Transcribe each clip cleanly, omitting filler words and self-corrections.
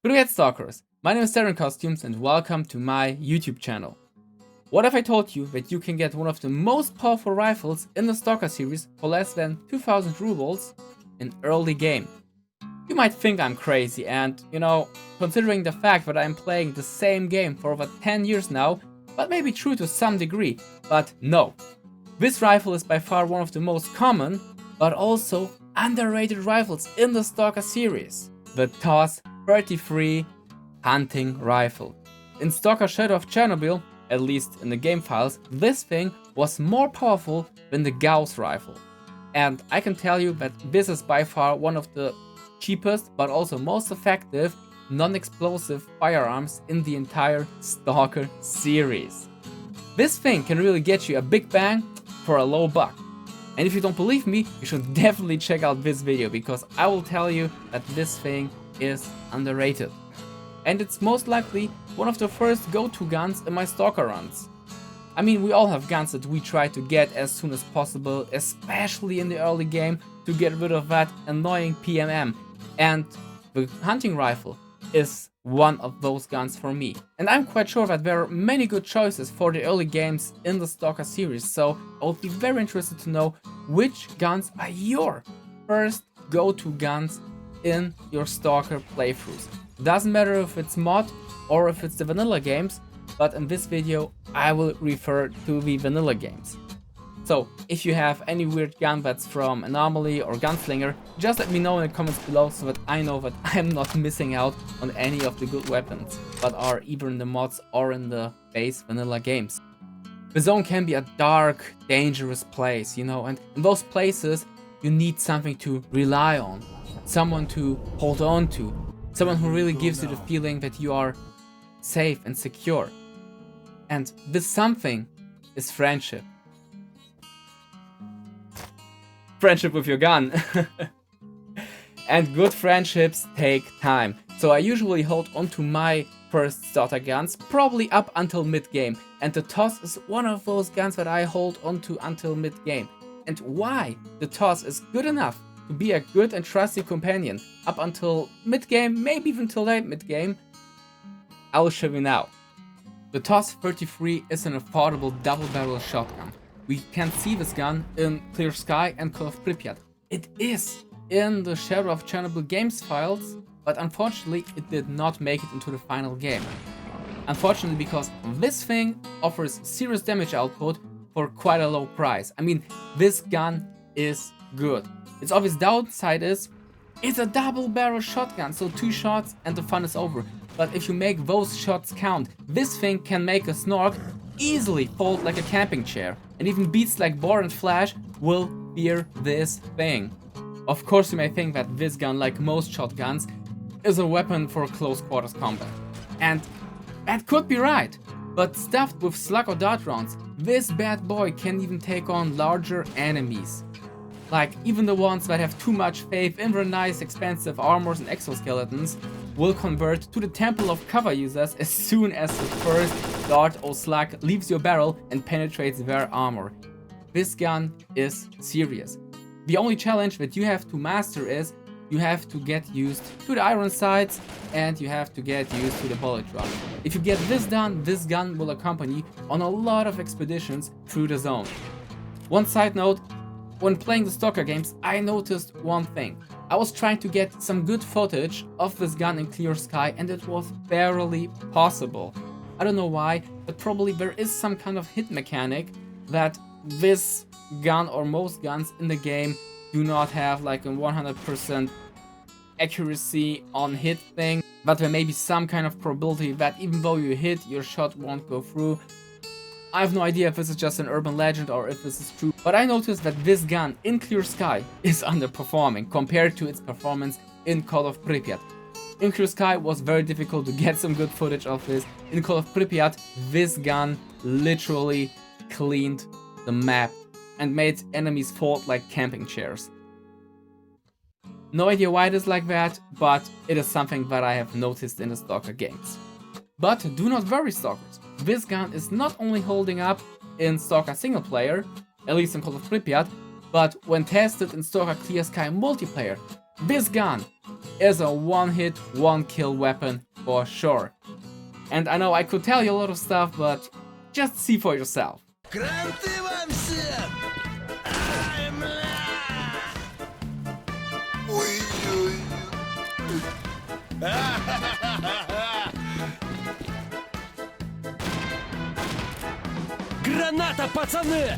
Привет, stalkers! My name is Darren Costumes and welcome to my YouTube channel. What if I told you that you can get one of the most powerful rifles in the Stalker series for less than 2000 rubles in early game? You might think I'm crazy and, considering the fact that I'm playing the same game for over 10 years now, that may be true to some degree, but no. This rifle is by far one of the most common, but also underrated rifles in the Stalker series. The TOS-33 hunting rifle. In Stalker Shadow of Chernobyl, at least in the game files, this thing was more powerful than the Gauss rifle. And I can tell you that this is by far one of the cheapest but also most effective non-explosive firearms in the entire Stalker series. This thing can really get you a big bang for a low buck. And if you don't believe me, you should definitely check out this video, because I will tell you that this thing is underrated. And it's most likely one of the first go-to guns in my Stalker runs. I mean, we all have guns that we try to get as soon as possible, especially in the early game, to get rid of that annoying PMM. And the hunting rifle is one of those guns for me. And I'm quite sure that there are many good choices for the early games in the Stalker series, so I would be very interested to know which guns are your first go-to guns in your Stalker playthroughs. Doesn't matter if it's mod or if it's the vanilla games, but in this video I will refer to the vanilla games. So if you have any weird gun that's from Anomaly or Gunslinger, just let me know in the comments below so that I know that I'm not missing out on any of the good weapons that are either in the mods or in the base vanilla games. The zone can be a dark, dangerous place, and in those places you need something to rely on, someone to hold on to, someone who really gives you the feeling that you are safe and secure. And this something is friendship. Friendship with your gun. And good friendships take time. So I usually hold onto my first starter guns probably up until mid-game. And the TOS is one of those guns that I hold onto until mid-game. And why the TOS is good enough to be a good and trusty companion up until mid-game, maybe even till late mid-game, I will show you now. The TOS-33 is an affordable double-barrel shotgun. We can see this gun in Clear Sky and Call of Pripyat. It is in the Shadow of Chernobyl games files, but unfortunately it did not make it into the final game. Unfortunately, because this thing offers serious damage output for quite a low price. I mean, this gun is good. Its obvious downside is it's a double barrel shotgun, so 2 shots and the fun is over. But if you make those shots count, this thing can make a Snork easily fold like a camping chair, and even beats like Boar and Flash will fear this thing. Of course, you may think that this gun, like most shotguns, is a weapon for close quarters combat. And that could be right, but stuffed with slug or dart rounds, this bad boy can even take on larger enemies. Like, even the ones that have too much faith in their nice expensive armors and exoskeletons will convert to the temple of cover users as soon as the first dart or slug leaves your barrel and penetrates their armor. This gun is serious. The only challenge that you have to master is you have to get used to the iron sights and you have to get used to the bullet drop. If you get this done, this gun will accompany you on a lot of expeditions through the zone. One side note, when playing the Stalker games, I noticed one thing. I was trying to get some good footage of this gun in Clear Sky and it was barely possible. I don't know why, but probably there is some kind of hit mechanic that this gun or most guns in the game do not have, like a 100% accuracy on hit thing, but there may be some kind of probability that even though you hit, your shot won't go through. I have no idea if this is just an urban legend or if this is true, but I noticed that this gun in Clear Sky is underperforming compared to its performance in Call of Pripyat. In Clear Sky was very difficult to get some good footage of this. In Call of Pripyat, this gun literally cleaned the map and made enemies fold like camping chairs. No idea why it is like that, but it is something that I have noticed in the Stalker games. But do not worry, stalkers. This gun is not only holding up in Stalker single player, at least in Call of Pripyat, but when tested in Stalker Clear Sky multiplayer, This gun is a one-hit, one-kill weapon for sure. And I know I could tell you a lot of stuff, but just see for yourself. Граната, пацаны!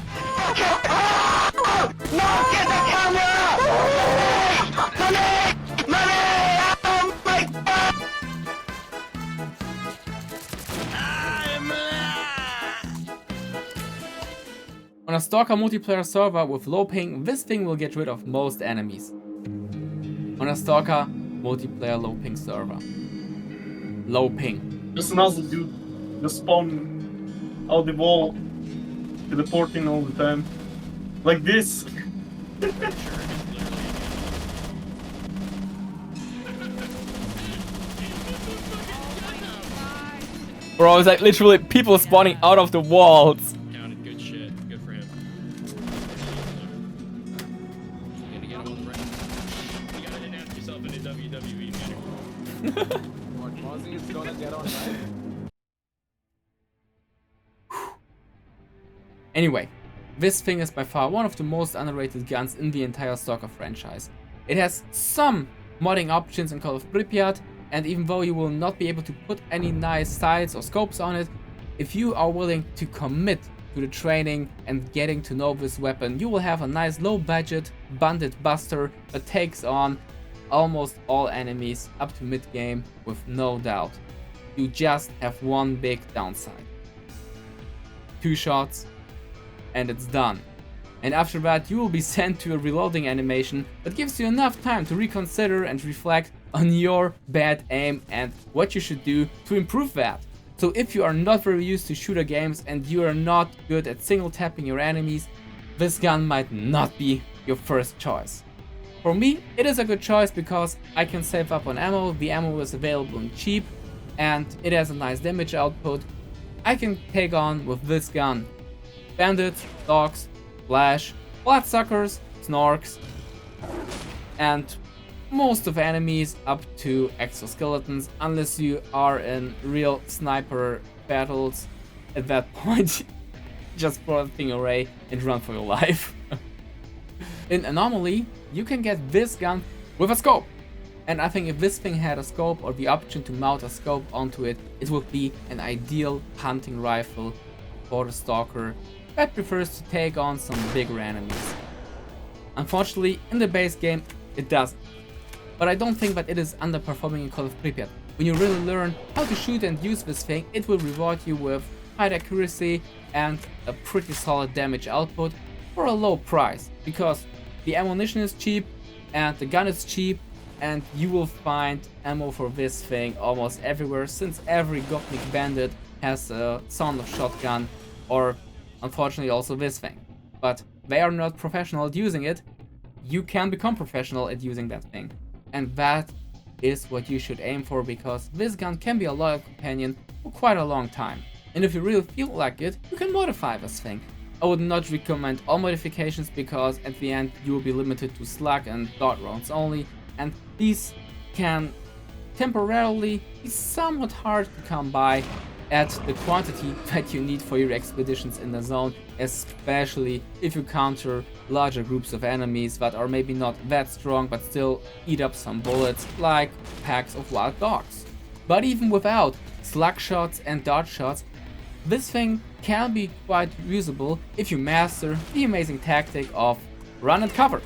On a Stalker multiplayer server with low ping, this thing will get rid of most enemies. On a Stalker multiplayer low ping server. Low ping. Just another dude just spawn out the wall, teleporting all the time. Like this. Bro, it's like literally people spawning out of the walls. Counted good shit. Good for him. You gotta get him on the right. You gotta announce yourself in the WWE, man. Anyway, this thing is by far one of the most underrated guns in the entire Stalker franchise. It has some modding options in Call of Pripyat, and even though you will not be able to put any nice sights or scopes on it, if you are willing to commit to the training and getting to know this weapon, you will have a nice low budget bandit buster that takes on almost all enemies up to mid game with no doubt. You just have one big downside. 2 shots and it's done. And after that you will be sent to a reloading animation that gives you enough time to reconsider and reflect on your bad aim and what you should do to improve that. So if you are not very used to shooter games and you are not good at single tapping your enemies, this gun might not be your first choice. For me, it is a good choice because I can save up on ammo, the ammo is available and cheap, and it has a nice damage output. I can take on with this gun bandits, dogs, flash, bloodsuckers, snorks, and most of enemies up to exoskeletons, unless you are in real sniper battles. At that point, just throw the thing away and run for your life. In Anomaly, you can get this gun with a scope. And I think if this thing had a scope or the option to mount a scope onto it, it would be an ideal hunting rifle for the Stalker that prefers to take on some bigger enemies. Unfortunately, in the base game, it doesn't. But I don't think that it is underperforming in Call of Pripyat. When you really learn how to shoot and use this thing, it will reward you with high accuracy and a pretty solid damage output for a low price, because the ammunition is cheap and the gun is cheap, and you will find ammo for this thing almost everywhere, since every Gopnik bandit has a sound of shotgun, or unfortunately also this thing. But they are not professional at using it. You can become professional at using that thing. And that is what you should aim for, because this gun can be a loyal companion for quite a long time. And if you really feel like it, you can modify this thing. I would not recommend all modifications, because at the end you will be limited to slug and dart rounds only, and these can temporarily be somewhat hard to come by at the quantity that you need for your expeditions in the zone, especially if you counter larger groups of enemies that are maybe not that strong but still eat up some bullets, like packs of wild dogs. But even without slug shots and dart shots, this thing can be quite usable if you master the amazing tactic of run and cover.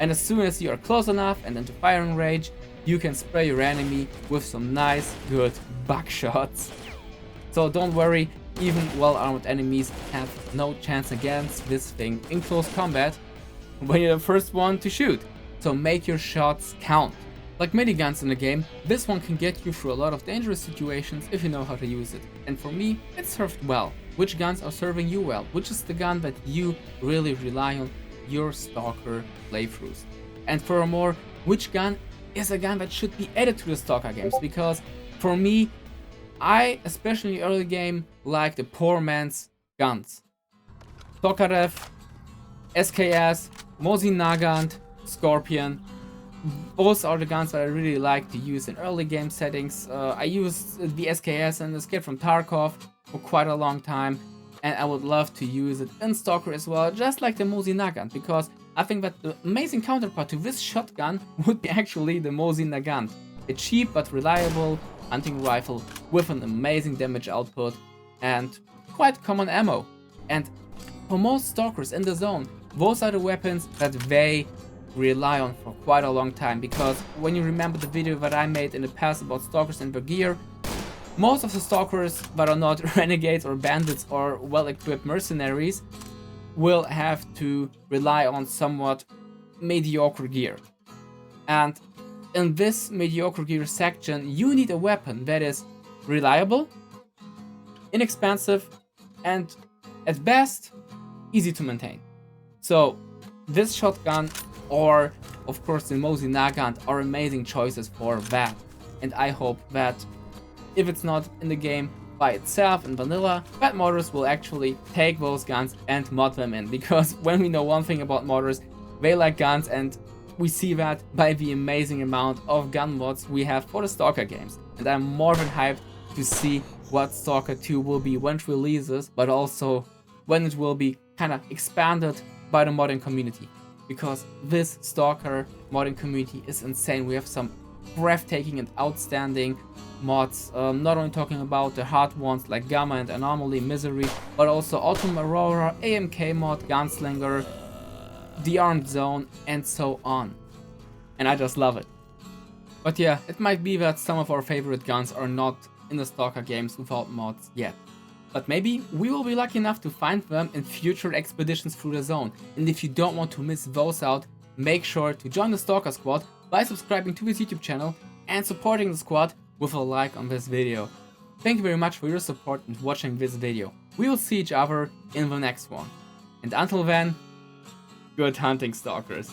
And as soon as you are close enough and into firing range, you can spray your enemy with some nice, good buckshots. So don't worry, even well-armed enemies have no chance against this thing in close combat when you're the first one to shoot. So make your shots count. Like many guns in the game, this one can get you through a lot of dangerous situations if you know how to use it. And for me, it served well. Which guns are serving you well? Which is the gun that you really rely on your Stalker playthroughs? And furthermore, which gun is a gun that should be added to the Stalker games? Because for me, I, especially early game, like the poor man's guns. Tokarev, SKS, Mosin Nagant, Scorpion. Those are the guns that I really like to use in early game settings. I used the SKS and Escape from Tarkov for quite a long time, and I would love to use it in Stalker as well, just like the Mosin Nagant, because I think that the amazing counterpart to this shotgun would be actually the Mosin Nagant, a cheap but reliable hunting rifle with an amazing damage output and quite common ammo. And for most stalkers in the zone, those are the weapons that they rely on for quite a long time, because when you remember the video that I made in the past about stalkers and their gear, most of the stalkers that are not renegades or bandits or well-equipped mercenaries will have to rely on somewhat mediocre gear. And in this mediocre gear section, you need a weapon that is reliable, inexpensive, and at best, easy to maintain. So this shotgun, or of course the Mosin Nagant, are amazing choices for that. And I hope that if it's not in the game by itself in vanilla, that modders will actually take those guns and mod them in, because when we know one thing about modders, they like guns, and we see that by the amazing amount of gun mods we have for the Stalker games. And I'm more than hyped to see what Stalker 2 will be when it releases, but also when it will be kind of expanded by the modding community, because this Stalker modding community is insane. We have some breathtaking and outstanding mods, not only talking about the hard ones like Gamma and Anomaly, Misery, but also Autumn Aurora, AMK mod, Gunslinger, The Armed Zone, and so on. And I just love it. But yeah, it might be that some of our favorite guns are not in the Stalker games without mods yet. But maybe we will be lucky enough to find them in future expeditions through the zone. And if you don't want to miss those out, make sure to join the Stalker squad by subscribing to this YouTube channel and supporting the squad with a like on this video. Thank you very much for your support and watching this video. We will see each other in the next one. And until then, good hunting, stalkers.